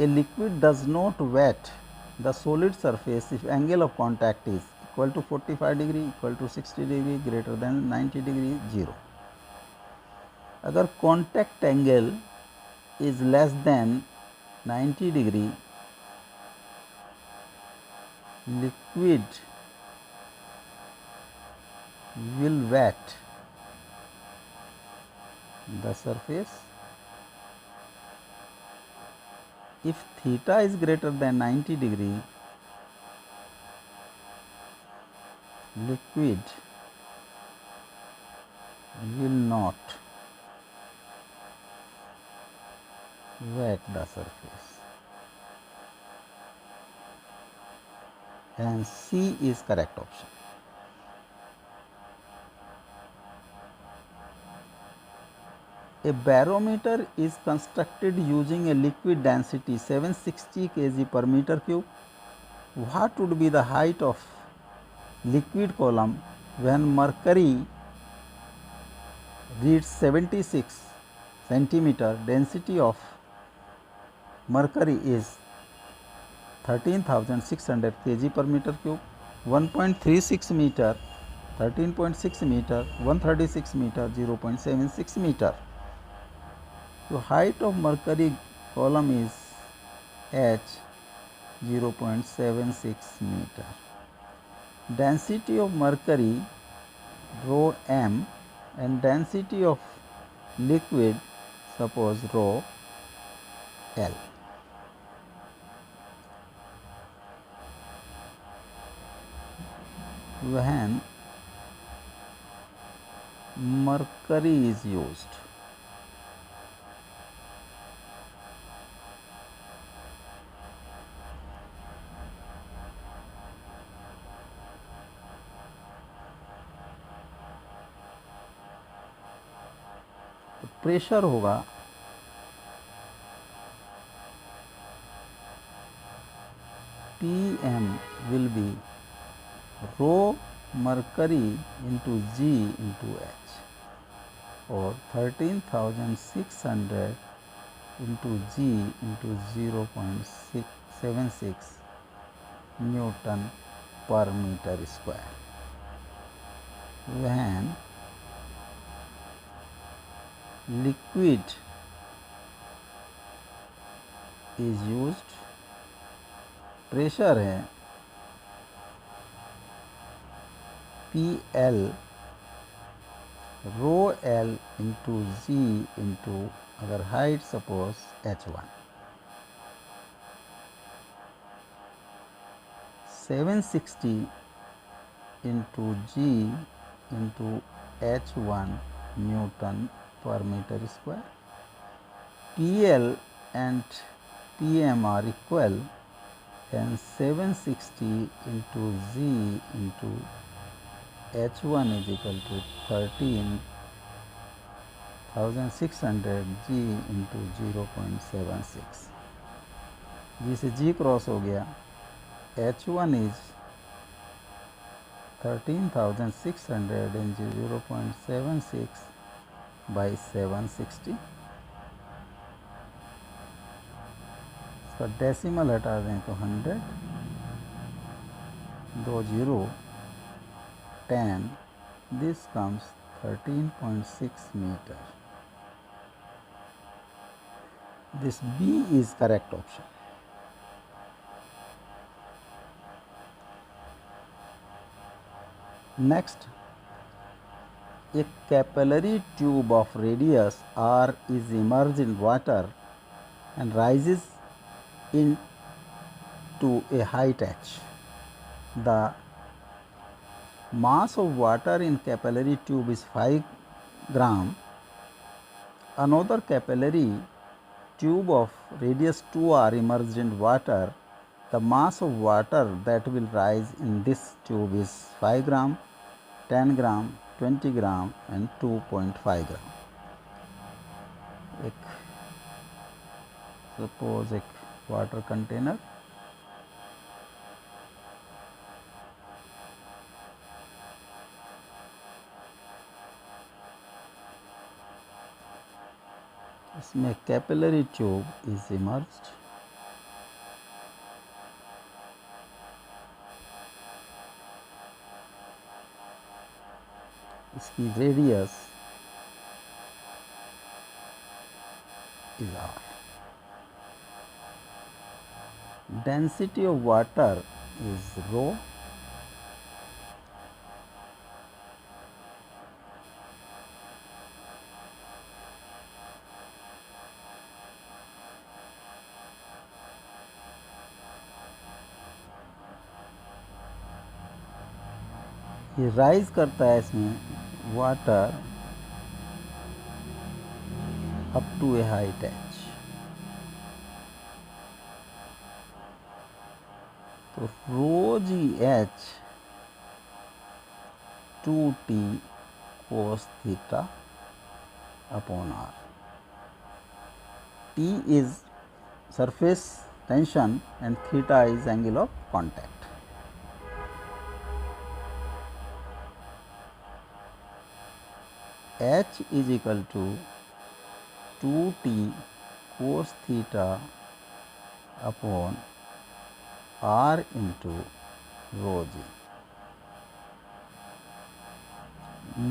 A liquid does not wet the solid surface if angle of contact is equal to 45 degree, equal to 60 degree, greater than 90 degree, 0. अगर contact angle is less than 90 degree, liquid will wet the surface. If theta is greater than 90 degree, liquid will not wet the surface. And C is correct option. A barometer is constructed using a liquid density 760 kg per meter cube. What would be the height of liquid column when mercury reads 76 centimeter? Density of mercury is 13,600 kg per meter cube. 1.36 meter, 13.6 meter, 136 meter, 0.76 meter. So height of mercury column is H 0.76 meter. Density of mercury rho m and density of liquid suppose rho L. When mercury is used, तो pressure होगा Pm will be rho mercury into G into H, or 13,600 into G into 0.676 Newton per meter square. When liquid is used, pressure है PL rho L into g into अगर height suppose H1, 760 into g into H1 newton per meter square. PL and PM are equal, and 760 into Z into H1 is equal to 13,600 G into 0.76. G से G cross हो गया. H1 is 13,600 into 0.76 by 760. इसका decimal हटा दें तो 100, 2 0, 10. This comes 13.6 meter. This B is correct option. Next, a capillary tube of radius R is immersed in water and rises into a height h. The mass of water in capillary tube is 5 gram. Another capillary tube of radius 2r immersed in water. The mass of water that will rise in this tube is 5 gram, 10 gram, 20 gram and 2.5 gram. एक suppose एक water container, इसमें capillary tube is emerged इसकी radius is r. Density of water is rho. ये rise करता है इसमें water up to a height h. तो rho g h 2t cos theta upon r. T is surface tension and theta is angle of contact. H is equal to 2t cos theta upon r into rho g.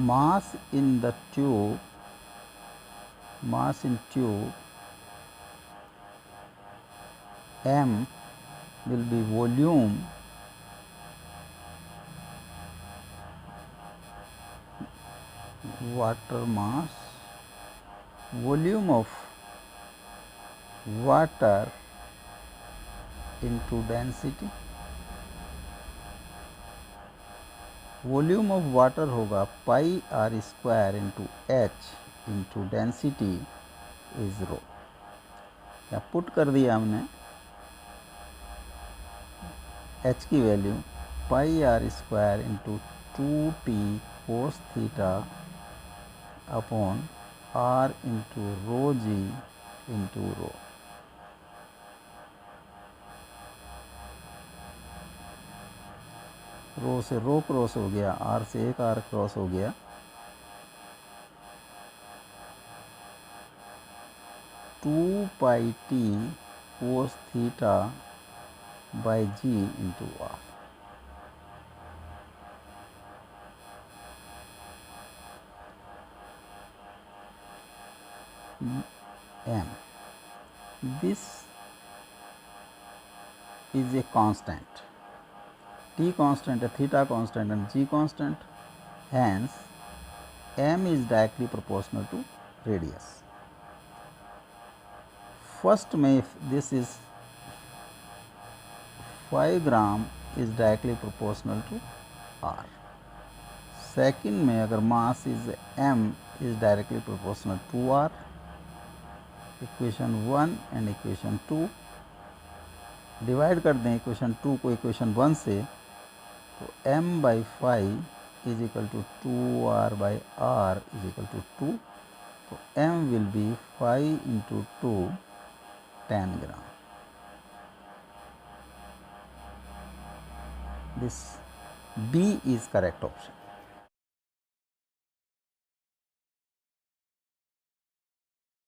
Mass in the tube, mass in tube m will be volume water mass, volume of water into density. Volume of water होगा pi r square into h into density is rho. या put कर दिया हमने h की value pi r square into 2t cos theta upon r into rho g into rho. Rho से rho cross हो गया, are से एक आर क्रॉस हो गया. Two pi T cos theta by g into r. M. This is a constant. T constant, theta constant and G constant. Hence, M is directly proportional to radius. First में if this is 5 gram is directly proportional to R. Second में अगर mass is M is directly proportional to R. Equation 1 and equation 2. Divide कर दें equation 2 को equation 1 से, तो m by 5 is equal to 2r बाई r is equal to 2. तो m will be 5 into 2 10 ग्राम. This B is correct option.